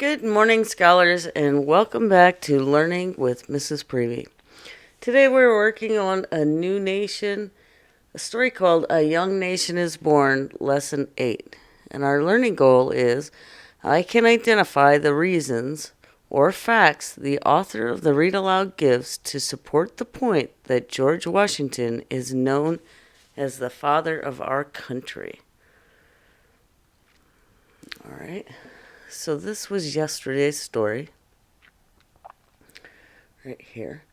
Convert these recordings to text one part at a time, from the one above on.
Good morning, scholars, and welcome back to Learning with Mrs. Prevey. Today we're working on A New Nation, a story called A Young Nation is Born, Lesson 8. And our learning goal is, I can identify the reasons or facts the author of the read aloud gives to support the point that George Washington is known as the father of our country. All right. So this was yesterday's story, right here.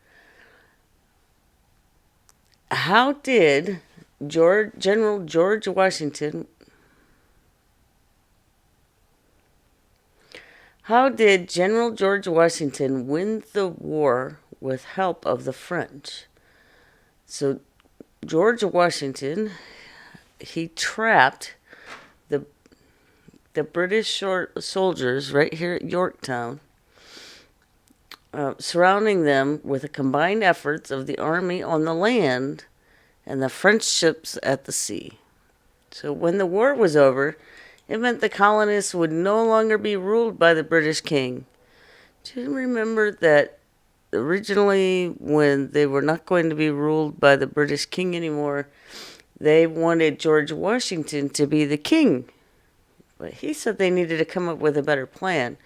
How did General George Washington win the war with help of the French? So George Washington, he trapped the British soldiers right here at Yorktown, surrounding them with the combined efforts of the army on the land and the French ships at the sea. So when the war was over, it meant the colonists would no longer be ruled by the British king. Do you remember that originally, when they were not going to be ruled by the British king anymore, they wanted George Washington to be the king? But he said they needed to come up with a better plan,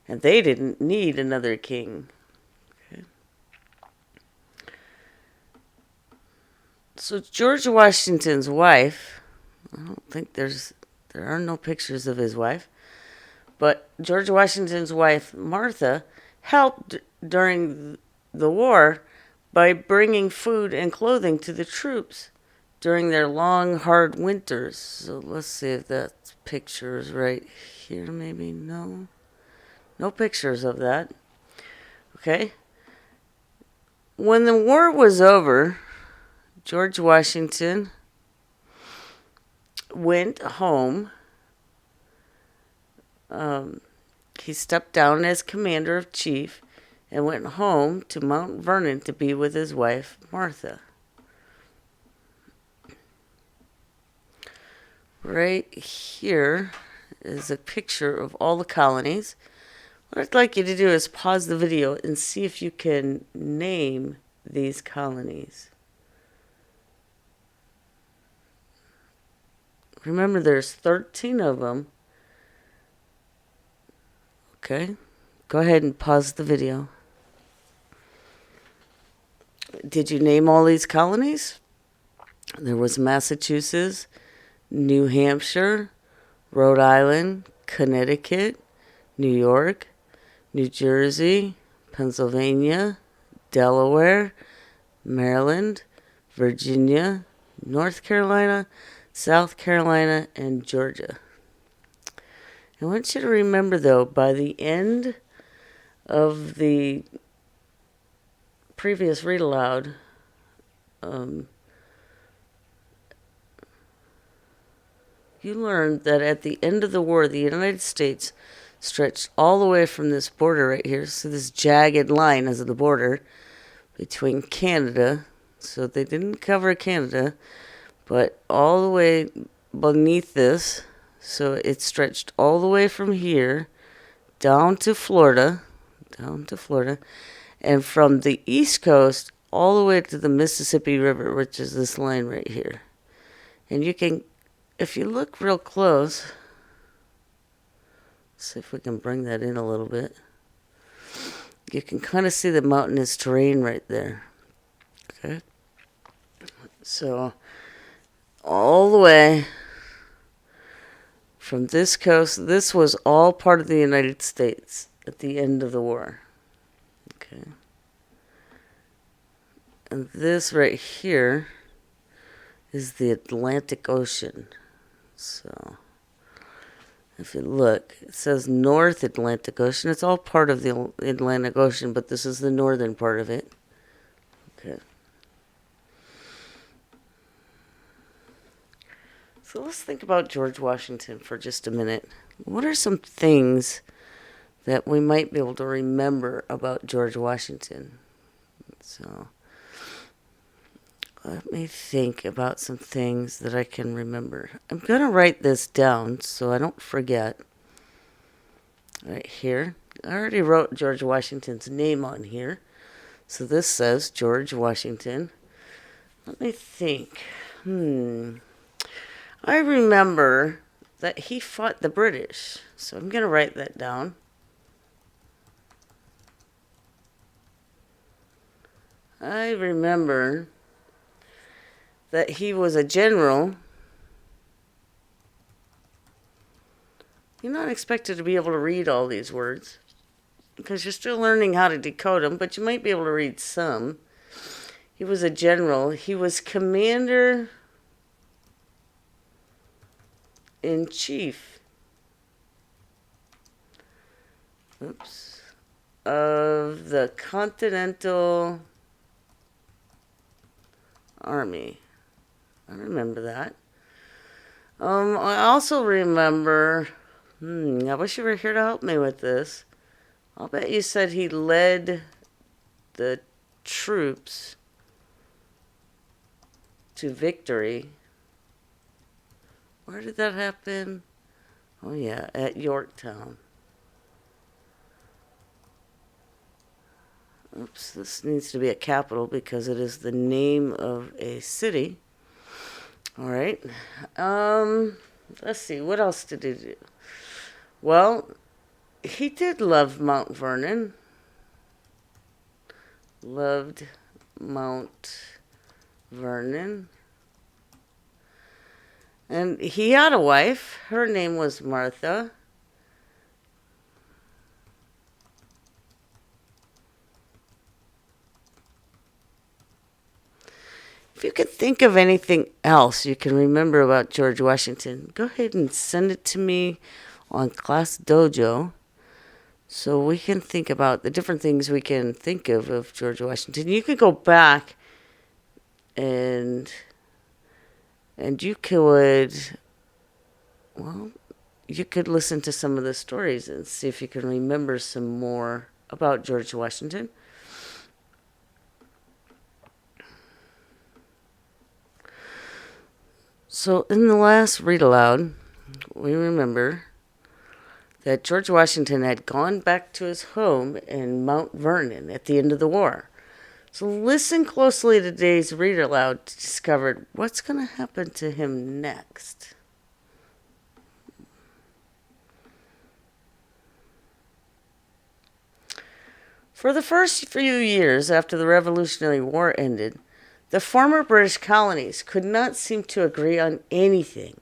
and they didn't need another king. Okay. So George Washington's wife, I don't think there are no pictures of his wife, but George Washington's wife, Martha, helped during the war by bringing food and clothing to the troops during their long, hard winters. So let's see if that picture's right here, maybe. No pictures of that. Okay. When the war was over, George Washington went home. He stepped down as commander of chief and went home to Mount Vernon to be with his wife, Martha. Right here is a picture of all the colonies. What I'd like you to do is pause the video and see if you can name these colonies. Remember, there's 13 of them. Okay, go ahead and pause the video. Did you name all these colonies? There was Massachusetts, New Hampshire, Rhode Island, Connecticut, New York, New Jersey, Pennsylvania, Delaware, Maryland, Virginia, North Carolina, South Carolina, and Georgia. I want you to remember, though, by the end of the previous read aloud, you learned that at the end of the war, the United States stretched all the way from this border right here. So this jagged line is the border between Canada. So they didn't cover Canada, but all the way beneath this. So it stretched all the way from here down to Florida, and from the East Coast all the way to the Mississippi River, which is this line right here. And you can, if you look real close, see if we can bring that in a little bit. You can kind of see the mountainous terrain right there. Okay. So all the way from this coast, this was all part of the United States at the end of the war. Okay. And this right here is the Atlantic Ocean. So if you look, it says North Atlantic Ocean. It's all part of the Atlantic Ocean, but this is the northern part of it. Okay. So let's think about George Washington for just a minute. What are some things that we might be able to remember about George Washington? So let me think about some things that I can remember. I'm going to write this down so I don't forget. right here. I already wrote George Washington's name on here. So this says George Washington. Let me think. I remember that he fought the British. So I'm going to write that down. I remember that he was a general. You're not expected to be able to read all these words because you're still learning how to decode them, but you might be able to read some. He was a general. He was commander in chief. Of the Continental Army. I remember that. I also remember, I wish you were here to help me with this. I'll bet you said he led the troops to victory. Where did that happen? Oh yeah, at Yorktown. Oops, this needs to be a capital because it is the name of a city. All right. Let's see. What else did he do? Well, he did love Mount Vernon. Loved Mount Vernon. And he had a wife. Her name was Martha. If you could think of anything else you can remember about George Washington, go ahead and send it to me on Class Dojo so we can think about the different things we can think of George Washington. You could go back and you could, well, you could listen to some of the stories and see if you can remember some more about George Washington. So in the last read aloud, we remember that George Washington had gone back to his home in Mount Vernon at the end of the war. So listen closely to today's read aloud to discover what's going to happen to him next. For the first few years after the Revolutionary War ended, the former British colonies could not seem to agree on anything.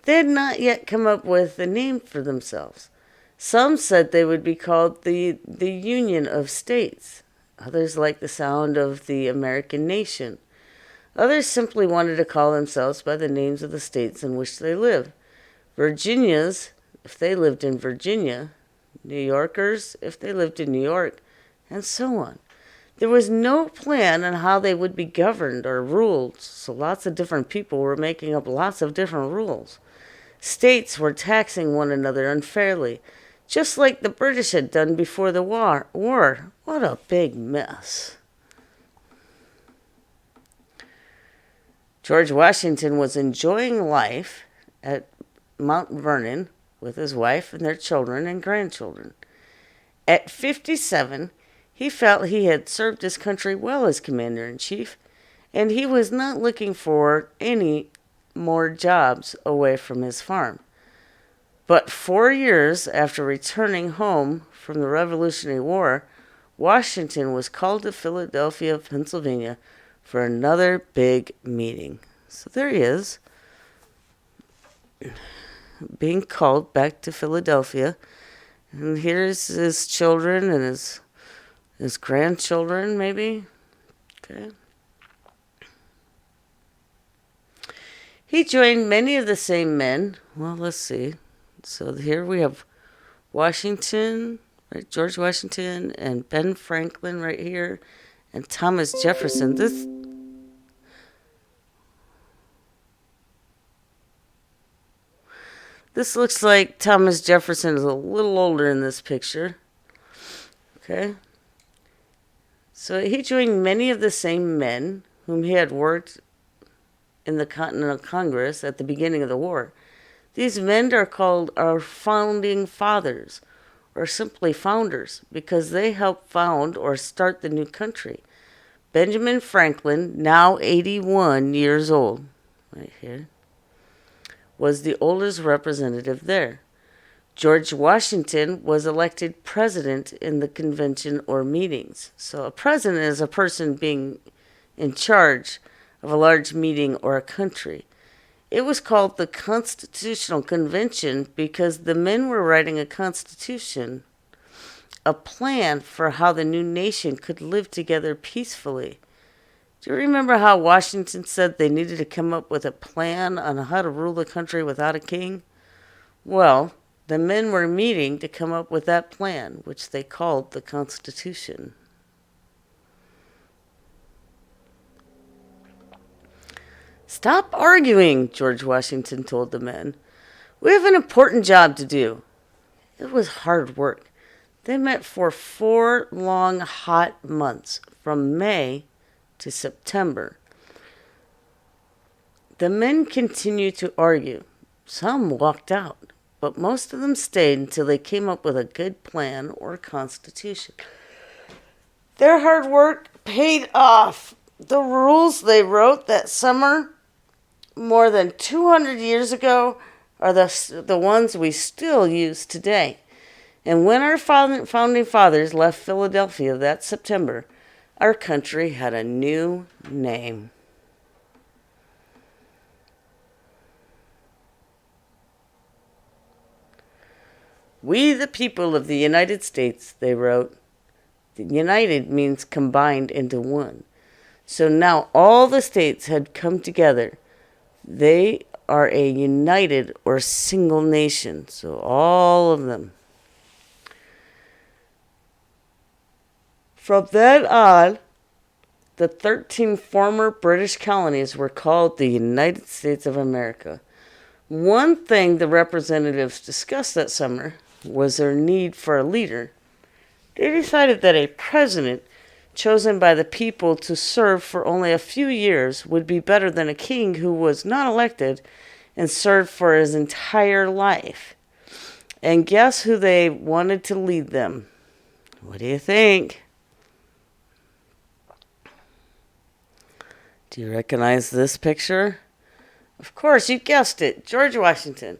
They had not yet come up with a name for themselves. Some said they would be called the Union of States. Others liked the sound of the American nation. Others simply wanted to call themselves by the names of the states in which they lived. Virginians, if they lived in Virginia. New Yorkers, if they lived in New York, and so on. There was no plan on how they would be governed or ruled, so lots of different people were making up lots of different rules. States were taxing one another unfairly, just like the British had done before the war. What a big mess. George Washington was enjoying life at Mount Vernon with his wife and their children and grandchildren. At 57, he felt he had served his country well as commander-in-chief, and he was not looking for any more jobs away from his farm. But 4 years after returning home from the Revolutionary War, Washington was called to Philadelphia, Pennsylvania, for another big meeting. So there he is, being called back to Philadelphia. And here's his children and his grandchildren, maybe. Okay. He joined many of the same men. Well, let's see. So here we have Washington, right? George Washington and Ben Franklin right here, and Thomas Jefferson. This looks like Thomas Jefferson is a little older in this picture. Okay. So he joined many of the same men whom he had worked in the Continental Congress at the beginning of the war. These men are called our founding fathers, or simply founders because they helped found or start the new country. Benjamin Franklin, now 81 years old, right here, was the oldest representative there. George Washington was elected president in the convention or meetings. So a president is a person being in charge of a large meeting or a country. It was called the Constitutional Convention because the men were writing a constitution, a plan for how the new nation could live together peacefully. Do you remember how Washington said they needed to come up with a plan on how to rule the country without a king? Well, the men were meeting to come up with that plan, which they called the Constitution. "Stop arguing," George Washington told the men. "We have an important job to do." It was hard work. They met for 4 long, hot months, from May to September. The men continued to argue. Some walked out, but most of them stayed until they came up with a good plan or constitution. Their hard work paid off. The rules they wrote that summer, more than 200 years ago, are the ones we still use today. And when our founding fathers left Philadelphia that September, our country had a new name. "We, the people of the United States," they wrote. The United means combined into one. So now all the states had come together. They are a united or single nation. So all of them. From then on, the 13 former British colonies were called the United States of America. One thing the representatives discussed that summer was their need for a leader. They decided that a president chosen by the people to serve for only a few years would be better than a king who was not elected and served for his entire life. And guess who they wanted to lead them? What do you think? Do you recognize this picture? Of course, you guessed it, George Washington.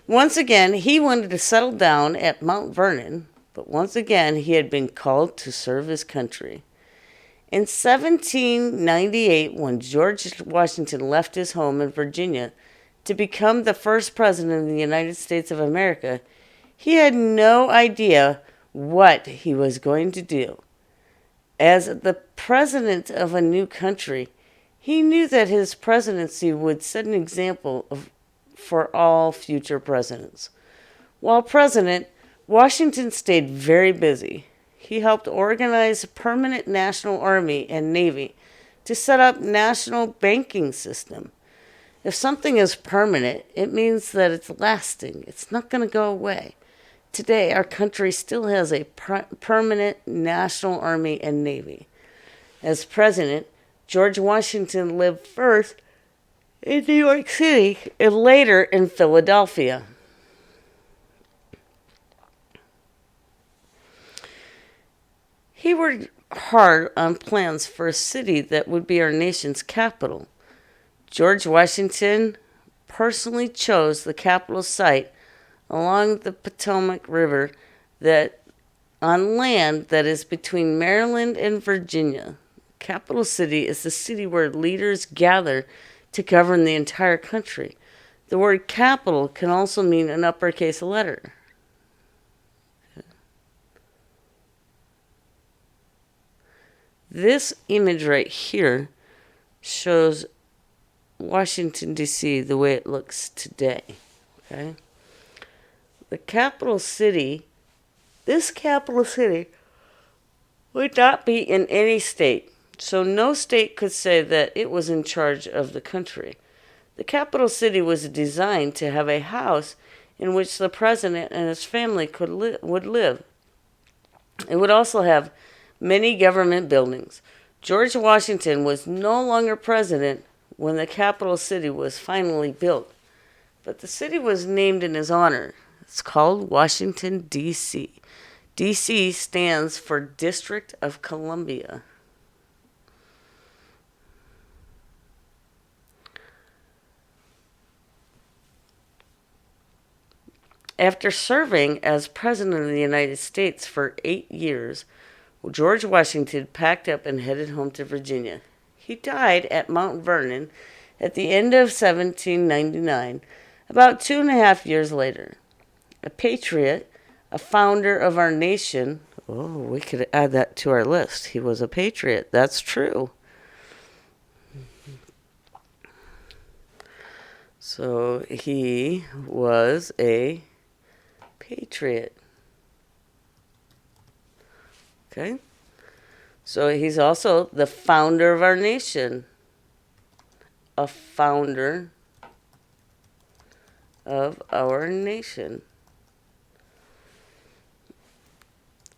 Once again, he wanted to settle down at Mount Vernon, but once again, he had been called to serve his country. In 1798, when George Washington left his home in Virginia to become the first president of the United States of America, he had no idea what he was going to do. As the president of a new country, he knew that his presidency would set an example for all future presidents. While president, Washington stayed very busy. He helped organize a permanent national army and navy to set up national banking system. If something is permanent, it means that it's lasting. It's not going to go away. Today, our country still has a permanent national army and navy. As president, George Washington lived first in New York City and later in Philadelphia. He worked hard on plans for a city that would be our nation's capital. George Washington personally chose the capital site along the Potomac River that on land that is between Maryland and Virginia. Capital city is the city where leaders gather to govern the entire country. The word capital can also mean an uppercase letter. This image right here shows Washington, D.C. the way it looks today. Okay? The capital city, this capital city, would not be in any state. So no state could say that it was in charge of the country. The capital city was designed to have a house in which the president and his family would live. It would also have many government buildings. George Washington was no longer president when the capital city was finally built, but the city was named in his honor. It's called Washington, D.C. D.C. stands for District of Columbia. After serving as President of the United States for 8 years, George Washington packed up and headed home to Virginia. He died at Mount Vernon at the end of 1799, about 2.5 years later. A patriot, a founder of our nation. Oh, we could add that to our list. He was a patriot. That's true. So he was a patriot. Okay? So he's also the founder of our nation. A founder of our nation.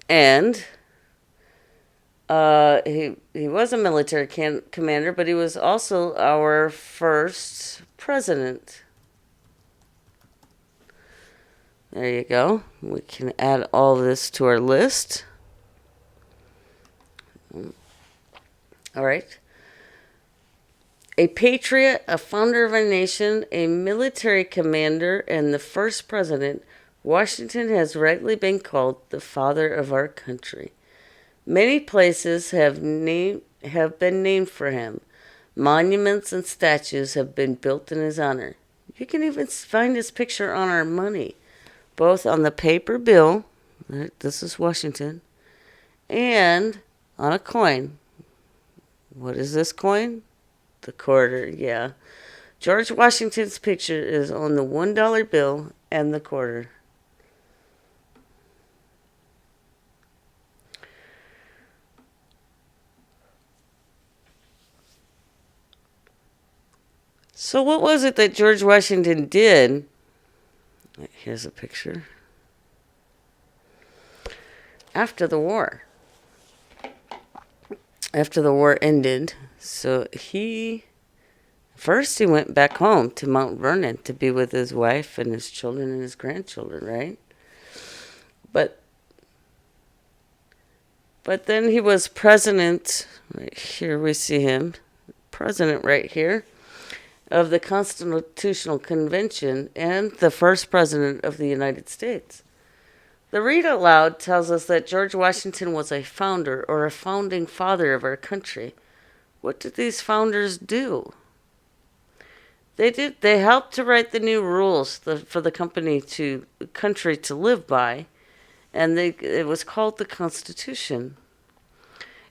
And he was a military commander, but he was also our first president. There you go. We can add all this to our list. All right. A patriot, a founder of our nation, a military commander, and the first president, Washington has rightly been called the father of our country. Many places have been named for him. Monuments and statues have been built in his honor. You can even find his picture on our money, both on the paper bill, this is Washington, and on a coin. What is this coin? The quarter, yeah. George Washington's picture is on the $1 bill and the quarter. So what was it that George Washington did? Here's a picture. After the war. After the war ended, so he went back home to Mount Vernon to be with his wife and his children and his grandchildren, right? But then he was president, right here we see him, president right here, of the Constitutional Convention and the first president of the United States. The read aloud tells us that George Washington was a founder or a founding father of our country. What did these founders do? They helped to write the new rules for the country to live by, and it was called the Constitution.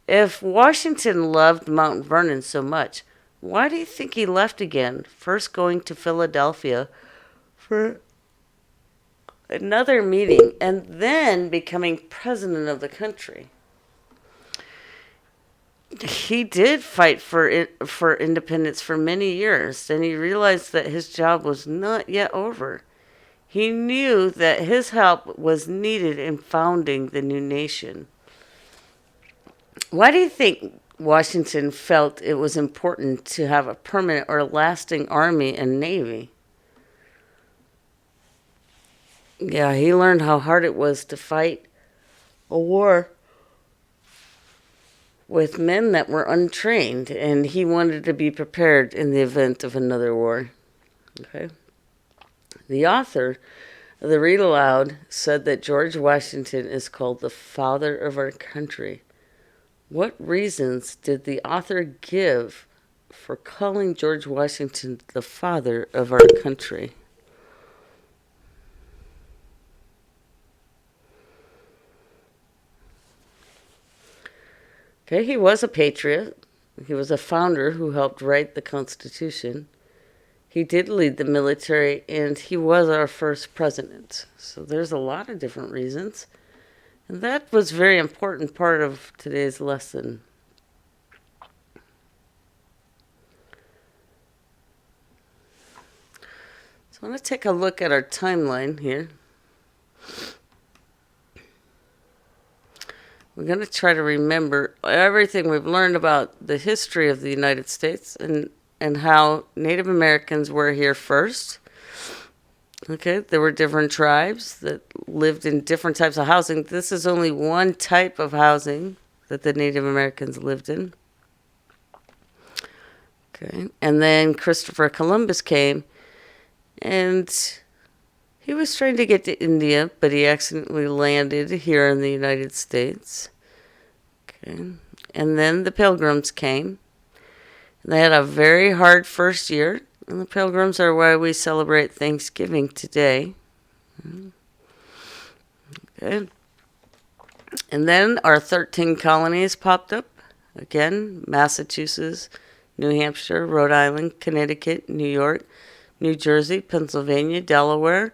If Washington loved Mount Vernon so much, why do you think he left again, first going to Philadelphia for another meeting and then becoming president of the country? He did fight for independence for many years, and he realized that his job was not yet over. He knew that his help was needed in founding the new nation. Why do you think Washington felt it was important to have a permanent or lasting army and navy? Yeah, he learned how hard it was to fight a war with men that were untrained, and he wanted to be prepared in the event of another war. Okay. The author of the read aloud said that George Washington is called the father of our country. What reasons did the author give for calling George Washington the father of our country? Okay, he was a patriot. He was a founder who helped write the Constitution. He did lead the military, and he was our first president. So there's a lot of different reasons. And that was a very important part of today's lesson. So I want to take a look at our timeline here. We're going to try to remember everything we've learned about the history of the United States and how Native Americans were here first, Okay, there were different tribes that lived in different types of housing. This is only one type of housing that the Native Americans lived in. Okay, and then Christopher Columbus came, and he was trying to get to India, but he accidentally landed here in the United States. Okay, and then the Pilgrims came. They had a very hard first year, and the Pilgrims are why we celebrate Thanksgiving today. Okay. And then our 13 colonies popped up. Again, Massachusetts, New Hampshire, Rhode Island, Connecticut, New York, New Jersey, Pennsylvania, Delaware,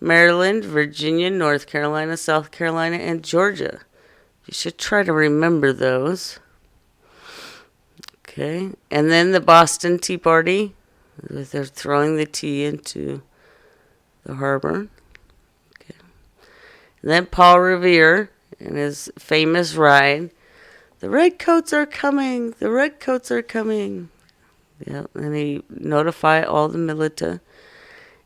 Maryland, Virginia, North Carolina, South Carolina, and Georgia. You should try to remember those. Okay. And then the Boston Tea Party. They're throwing the tea into the harbor. Okay. And then Paul Revere and his famous ride. The redcoats are coming. The redcoats are coming. Yeah, and he notified all the militia.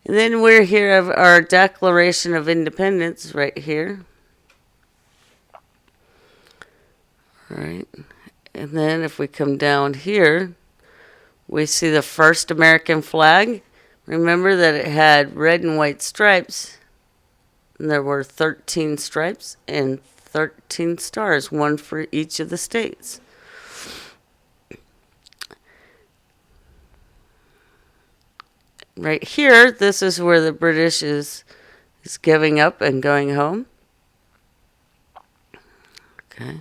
And then we're here of our Declaration of Independence right here. All right. And then if we come down here, we see the first American flag. Remember that it had red and white stripes. And there were 13 stripes and 13 stars, one for each of the states. Right here, this is where the British is giving up and going home. Okay.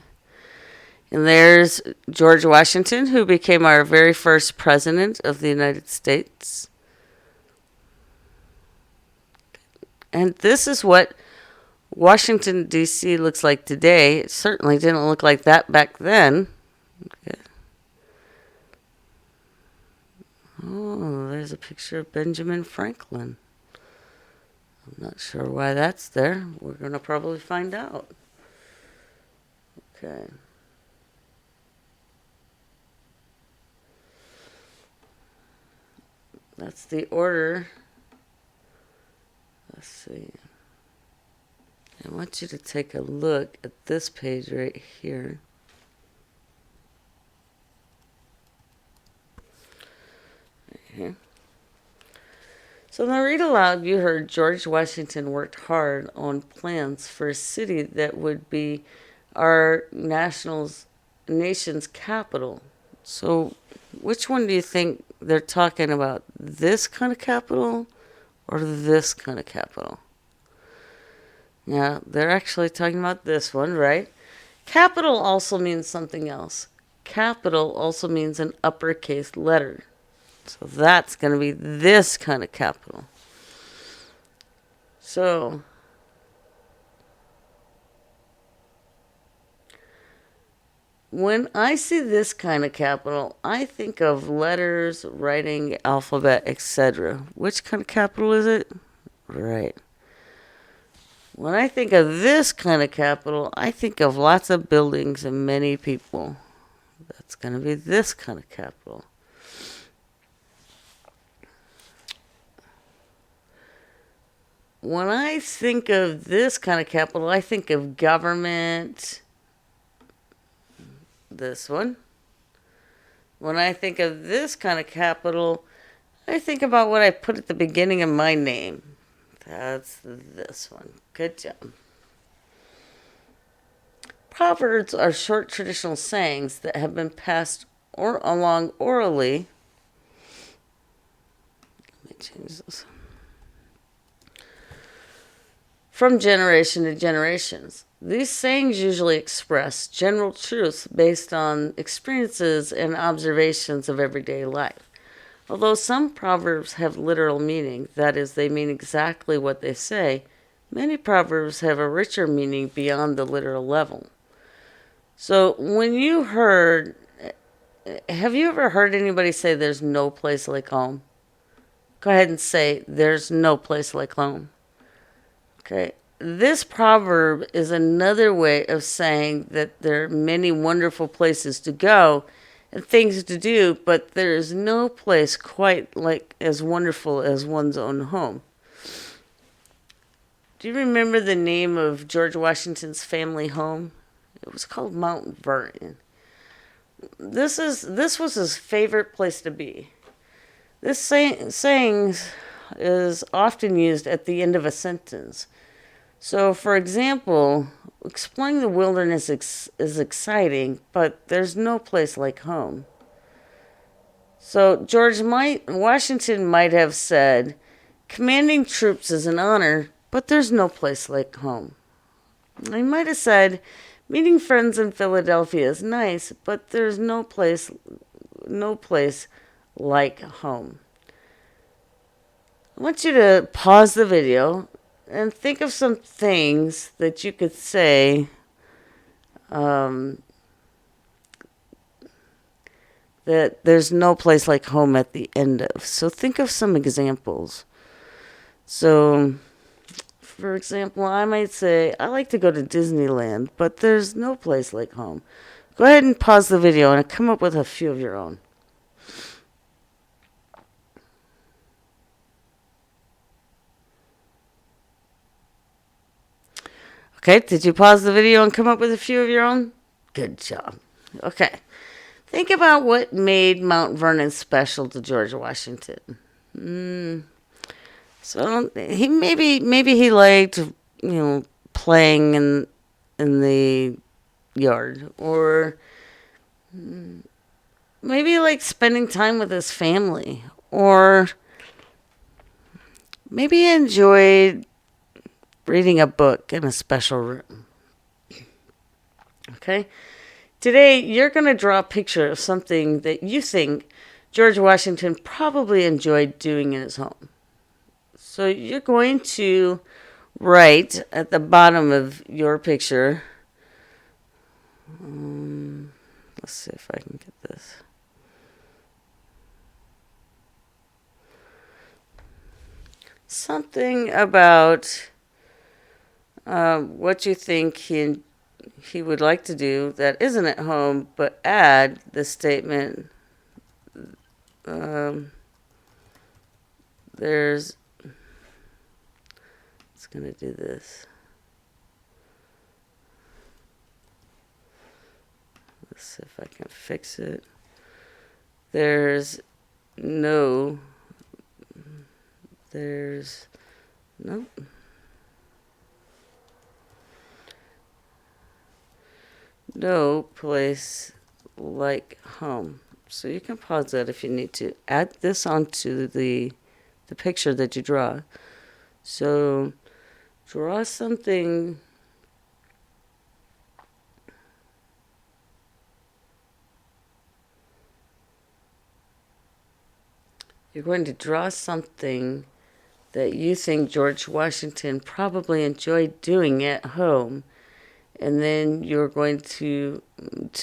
And there's George Washington, who became our very first president of the United States. And this is what Washington, D.C. looks like today. It certainly didn't look like that back then. Okay. Oh, there's a picture of Benjamin Franklin. I'm not sure why that's there. We're going to probably find out. Okay. That's the order. Let's see. I want you to take a look at this page right here. Right here. So in the read aloud, you heard George Washington worked hard on plans for a city that would be our nation's capital. So which one do you think they're talking about? This kind of capital or this kind of capital? Yeah, they're actually talking about this one, right? Capital also means something else. Capital also means an uppercase letter. So that's going to be this kind of capital. So when I see this kind of capital, I think of letters, writing, alphabet, etc. Which kind of capital is it? Right. When I think of this kind of capital, I think of lots of buildings and many people. That's going to be this kind of capital. When I think of this kind of capital, I think of government. This one. When I think of this kind of capital, I think about what I put at the beginning of my name. That's this one. Good job. Proverbs are short traditional sayings that have been passed along orally. Let me change this. From generation to generations. These sayings usually express general truths based on experiences and observations of everyday life. Although some proverbs have literal meaning, that is, they mean exactly what they say, many proverbs have a richer meaning beyond the literal level. So when you heard, have you ever heard anybody say there's no place like home? Go ahead and say there's no place like home. Okay. This proverb is another way of saying that there are many wonderful places to go and things to do, but there is no place quite like as wonderful as one's own home. Do you remember the name of George Washington's family home? It was called Mount Vernon. This was his favorite place to be. This saying is often used at the end of a sentence. So, for example, exploring the wilderness is exciting, but there's no place like home. So, Washington might have said, commanding troops is an honor, but there's no place like home. He might have said, meeting friends in Philadelphia is nice, but there's no place like home. I want you to pause the video and think of some things that you could say that there's no place like home at the end of. So think of some examples. So, for example, I might say, I like to go to Disneyland, but there's no place like home. Go ahead and pause the video and come up with a few of your own. Okay, did you pause the video and come up with a few of your own? Good job. Okay. Think about what made Mount Vernon special to George Washington. So maybe he liked, playing in the yard, or maybe he liked spending time with his family, or maybe he enjoyed reading a book in a special room. Okay? Today, you're going to draw a picture of something that you think George Washington probably enjoyed doing in his home. So you're going to write at the bottom of your picture. Let's see if I can get this. Something about what you think he would like to do that isn't at home, but add the statement, it's going to do this. Let's see if I can fix it. There's no place like home. So you can pause that if you need to. Add this onto the picture that you draw. So draw something. You're going to draw something that you think George Washington probably enjoyed doing at home. And then you're going to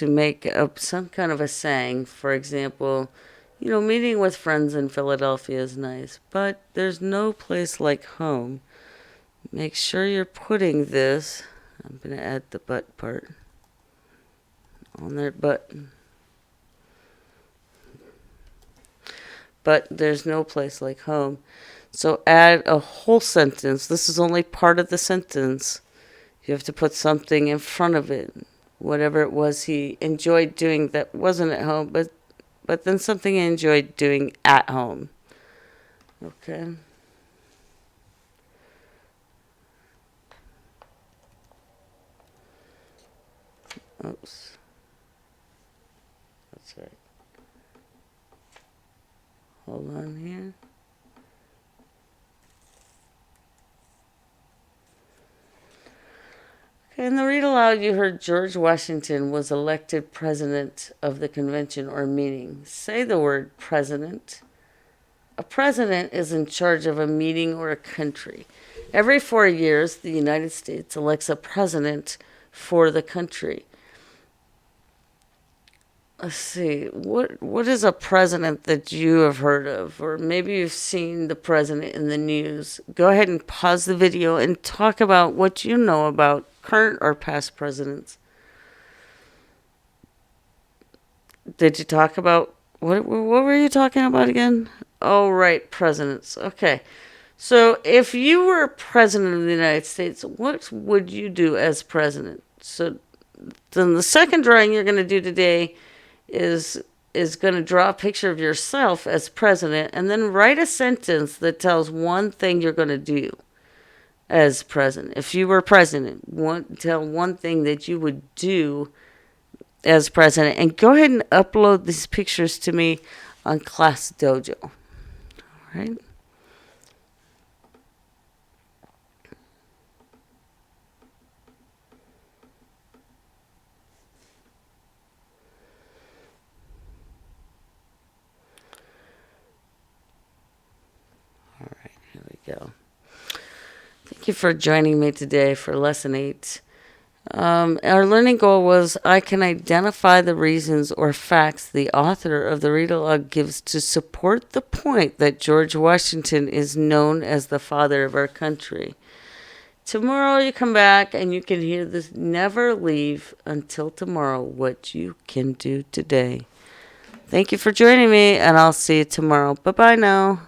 make up some kind of a saying. For example, meeting with friends in Philadelphia is nice, but there's no place like home. Make sure you're putting this. I'm going to add the but part on there, but there's no place like home. So add a whole sentence. This is only part of the sentence. You have to put something in front of it, whatever it was he enjoyed doing that wasn't at home, but then something he enjoyed doing at home. Okay. Oops. That's right. Hold on here. In the read aloud, you heard George Washington was elected president of the convention or meeting. Say the word president. A president is in charge of a meeting or a country. Every 4 years, the United States elects a president for the country. Let's see, what is a president that you have heard of? Or maybe you've seen the president in the news. Go ahead and pause the video and talk about what you know about current or past presidents. Did you talk about, what were you talking about again? Oh, right, presidents. Okay. So, if you were president of the United States, what would you do as president? So, then the second drawing you're going to do today is going to draw a picture of yourself as president and then write a sentence that tells one thing you're going to do as president. If you were president, tell one thing that you would do as president, and go ahead and upload these pictures to me on Class Dojo. All right. All right, here we go. Thank you for joining me today for Lesson 8. Our learning goal was I can identify the reasons or facts the author of the read-aloud gives to support the point that George Washington is known as the father of our country. Tomorrow you come back and you can hear this. Never leave until tomorrow what you can do today. Thank you for joining me, and I'll see you tomorrow. Bye-bye now.